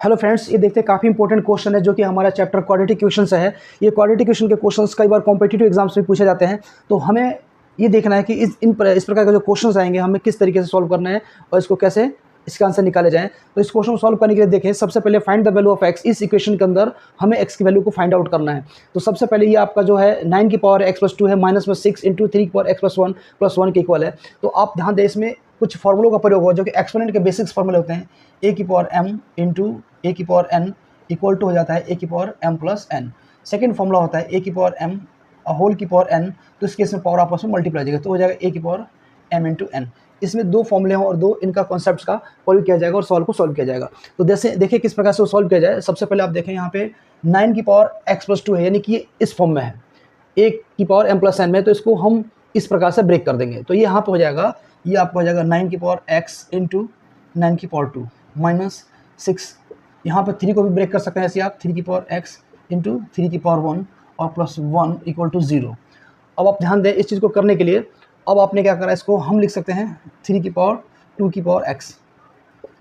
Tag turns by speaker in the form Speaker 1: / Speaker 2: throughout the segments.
Speaker 1: Hello friends, ये देखते हैं काफ़ी इंपॉर्टेंट क्वेश्चन है जो कि हमारा चैप्टर क्वाड्रेटिक इक्वेशन से है। ये क्वाड्रेटिक इक्वेशन के क्वेश्चंस कई बार कॉम्पिटिटिव एग्जाम्स में पूछे जाते हैं, तो हमें ये देखना है कि इस प्रकार के जो क्वेश्चंस आएंगे हमें किस तरीके से सॉल्व करना है और इसको कैसे इसका आंसर निकाले जाएं। तो इस क्वेश्चन को सॉल्व करने के लिए देखें, सबसे पहले find the value of x. इस इक्वेशन के अंदर हमें एक्स की वैल्यू को फाइंड आउट करना है। तो सबसे पहले ये आपका जो है 9 की पावर x + 2 है, माइनस में 6 इंटू 3 की पावर x + 1 के इक्वल है। तो आप ध्यान दें, इसमें कुछ फॉर्मूलों का प्रयोग हो जो कि एक्सपोनेंट के बेसिक्स फॉर्मूले होते हैं। a की पावर m इंटू a की पावर n इक्वल टू हो जाता है a की power m plus n। Second formula होता है a की पावर m होल की पावर n, तो इस केस में पावर आपस में मल्टीप्लाई हो जाएगा, तो हो जाएगा a की पावर m इंटू n। इसमें दो फॉर्मूले हैं और दो इनका कॉन्सेप्ट्स का प्रयोग किया जाएगा और सॉल्व को सॉल्व किया जाएगा। तो जैसे देखिए किस प्रकार से सॉल्व किया जाए। सबसे पहले आप देखें यहाँ पे 9 की पावर x + 2 है, यानी कि ये इस फॉर्म में है, a की पावर m प्लस n में, तो इसको हम इस प्रकार से ब्रेक कर देंगे। तो ये यहाँ पे हो जाएगा, ये आपको हो जाएगा 9 की पावर x इंटू 9 की पावर 2 माइनस 6। यहाँ पे 3 को भी ब्रेक कर सकते हैं, ऐसे आप 3 की पावर x इंटू 3 की पावर 1 और प्लस 1 इक्वल टू 0। अब आप ध्यान दें, इस चीज़ को करने के लिए अब आपने क्या करा, इसको हम लिख सकते हैं 3 की पावर 2 की पावर x।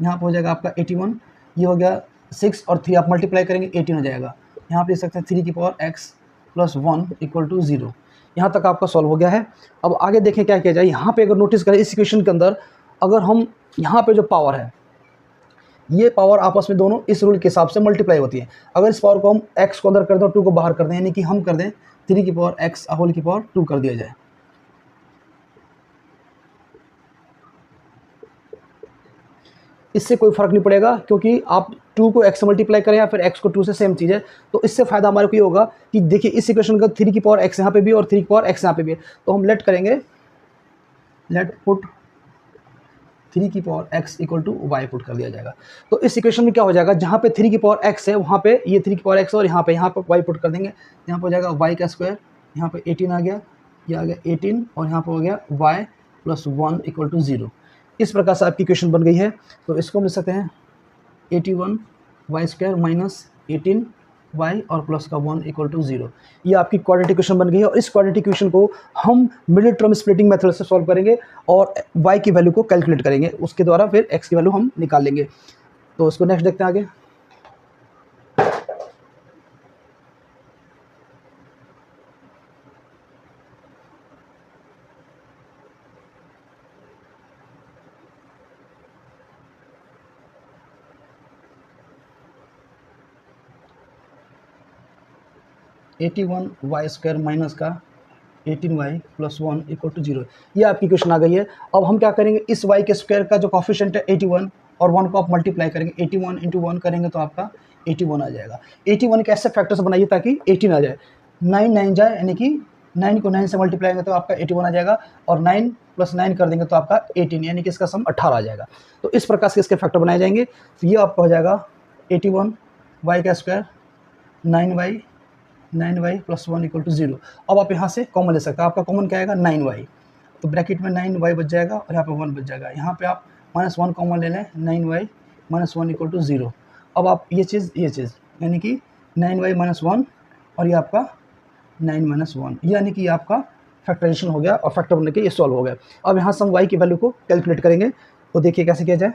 Speaker 1: यहाँ पर हो जाएगा आपका 81, ये हो गया 6 और 3 आप मल्टीप्लाई करेंगे 18 हो जाएगा। यहाँ पे लिख सकते हैं 3 की power x plus 1 equal to 0। यहाँ तक आपका सॉल्व हो गया है। अब आगे देखें क्या किया जाए। यहाँ पे अगर नोटिस करें इस इक्वेशन के अंदर, अगर हम यहाँ पे जो पावर है, ये पावर आपस में दोनों इस रूल के हिसाब से मल्टीप्लाई होती है। अगर इस पावर को हम x को अंदर कर दें और 2 को बाहर कर दें, यानी कि हम कर दें 3 की पावर x होल की पावर 2 कर दिया जाए, इससे कोई फर्क नहीं पड़ेगा, क्योंकि आप 2 को x से मल्टीप्लाई करें या फिर x को 2 से, सेम चीज़ है। तो इससे फ़ायदा हमारे को ये होगा कि देखिए इस इक्वेशन का 3 की पावर x यहाँ पे भी और 3 की पावर x यहाँ पे भी है, तो हम लेट करेंगे, लेट पुट 3 की power x equal to y put कर दिया जाएगा। तो इस इक्वेशन में क्या हो जाएगा, जहाँ पे 3 की पावर x है वहाँ पे ये 3 की पावर x और यहाँ पे y पुट कर देंगे। यहाँ पे हो जाएगा y का स्क्वायर, यहाँ पे 18 आ गया, ये आ गया 18 और यहाँ पे हो गया y प्लस 1 इक्वल टू 0। इस प्रकार से आपकी इक्वेशन बन गई है। तो इसको हम लिख सकते हैं 81 y स्क्वायर माइनस 18 y और प्लस का 1 इक्वल टू 0। ये आपकी क्वाड्रेटिक इक्वेशन बन गई है और इस क्वाड्रेटिक इक्वेशन को हम मिडिल टर्म स्प्लिटिंग मेथड से सॉल्व करेंगे और y की वैल्यू को कैलकुलेट करेंगे, उसके द्वारा फिर x की वैल्यू हम निकाल लेंगे। तो इसको नेक्स्ट देखते हैं आगे। Eighty one Y square minus का 18y प्लस 1 इक्वल टू 0, ये आपकी क्वेश्चन आ गई है। अब हम क्या करेंगे, इस y के स्क्वायर का जो कॉफिशिएंट है 81 और 1 को आप मल्टीप्लाई करेंगे, 81 इंटू 1 करेंगे तो आपका 81 आ जाएगा। 81 के ऐसे फैक्टर से बनाइए ताकि 18 आ जाए, 9 9 जाए, यानी कि 9 को 9 से मल्टीप्लाई करेंगे तो आपका 81 आ जाएगा और 9 प्लस 9 कर देंगे तो आपका 18, यानी कि इसका सम 18 आ जाएगा। तो इस प्रकार से इसके फैक्टर बनाए जाएंगे। तो ये आपका हो जाएगा 81 y का square 9y plus 1 equal to 0। अब आप यहाँ से कॉमन ले सकते हैं, आपका कॉमन क्या आएगा 9y, तो ब्रैकेट में 9y बच जाएगा और यहाँ पे 1 बच जाएगा। यहाँ पे आप -1 कॉमन ले लें, 9y - 1 इक्वल टू 0। अब आप ये चीज़ यानी कि 9y - 1 और ये आपका 9 - 1, यानी कि ये आपका फैक्टराइजेशन हो गया और फैक्टर बनने के ये सॉल्व हो गया। अब यहाँ से हम y की वैल्यू को कैलकुलेट करेंगे, तो देखिए कैसे किया जाए।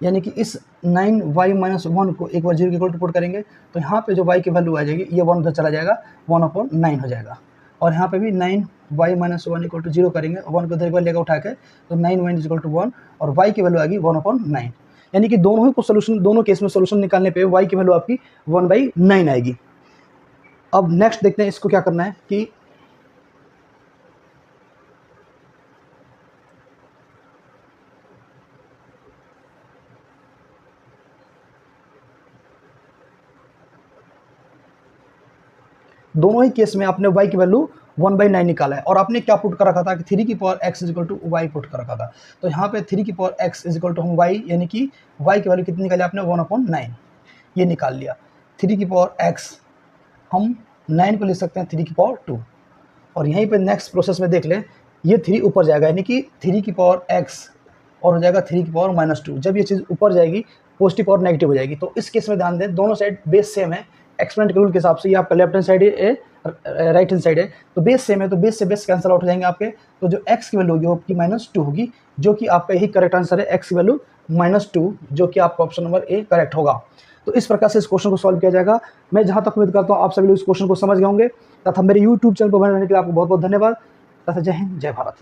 Speaker 1: यानी कि इस 9y - 1 को एक बार 0 के इक्वल टू पुट करेंगे तो यहाँ पे जो y की वैल्यू आ जाएगी, ये 1 उधर चला जाएगा, 1/9 हो जाएगा। और यहाँ पे भी 9y - 1 इक्वल टू 0 करेंगे, 1 को उधर एक बार लेकर उठा के, तो 9y इक्वल टू 1 और y की वैल्यू आएगी 1/9। यानी कि दोनों ही को सोल्यूशन, दोनों केस में सोल्यूशन निकालने पे y की वैल्यू आपकी 1/9 आएगी। अब नेक्स्ट देखते हैं इसको क्या करना है कि दोनों ही केस में आपने y की वैल्यू 1/9 निकाला है और आपने क्या पुट कर रखा था कि 3 की power x equal to y put कर रखा था। तो यहाँ पे 3 की पावर x इक्वल टू हम y, यानी कि y की वैल्यू कितनी निकाली आपने 1/9, ये निकाल लिया। 3 की पावर x हम 9 को लिख सकते हैं 3 की पावर 2, और यहीं पे नेक्स्ट प्रोसेस में देख लें, ये 3 ऊपर जाएगा, यानी कि 3 की पावर x और हो जाएगा 3 की पावर -2। जब ये चीज़ ऊपर जाएगी पॉजिटिव और नेगेटिव हो जाएगी। तो इस केस में ध्यान दें, दोनों साइड बेस सेम है, एक्सपोनेंट के रूल के हिसाब से ये आपका लेफ्ट हैंड साइड है राइट हैंड साइड है, तो बेस सेम है, तो बेस से बेस कैंसिल आउट हो जाएंगे आपके। तो जो x की वैल्यू होगी वो आपकी -2 होगी, जो कि आपका यही करेक्ट आंसर है, x की वैल्यू -2, जो कि आपका ऑप्शन नंबर ए करेक्ट होगा। तो इस प्रकार से इस क्वेश्चन को सॉल्व किया जाएगा। मैं जहां तक उम्मीद करता हूं आप सभी लोग इस क्वेश्चन को समझ गए होंगे, तथा मेरे यूट्यूब चैनल पर बने रहने के लिए आपको बहुत बहुत धन्यवाद, तथा जय हिंद, जय भारत।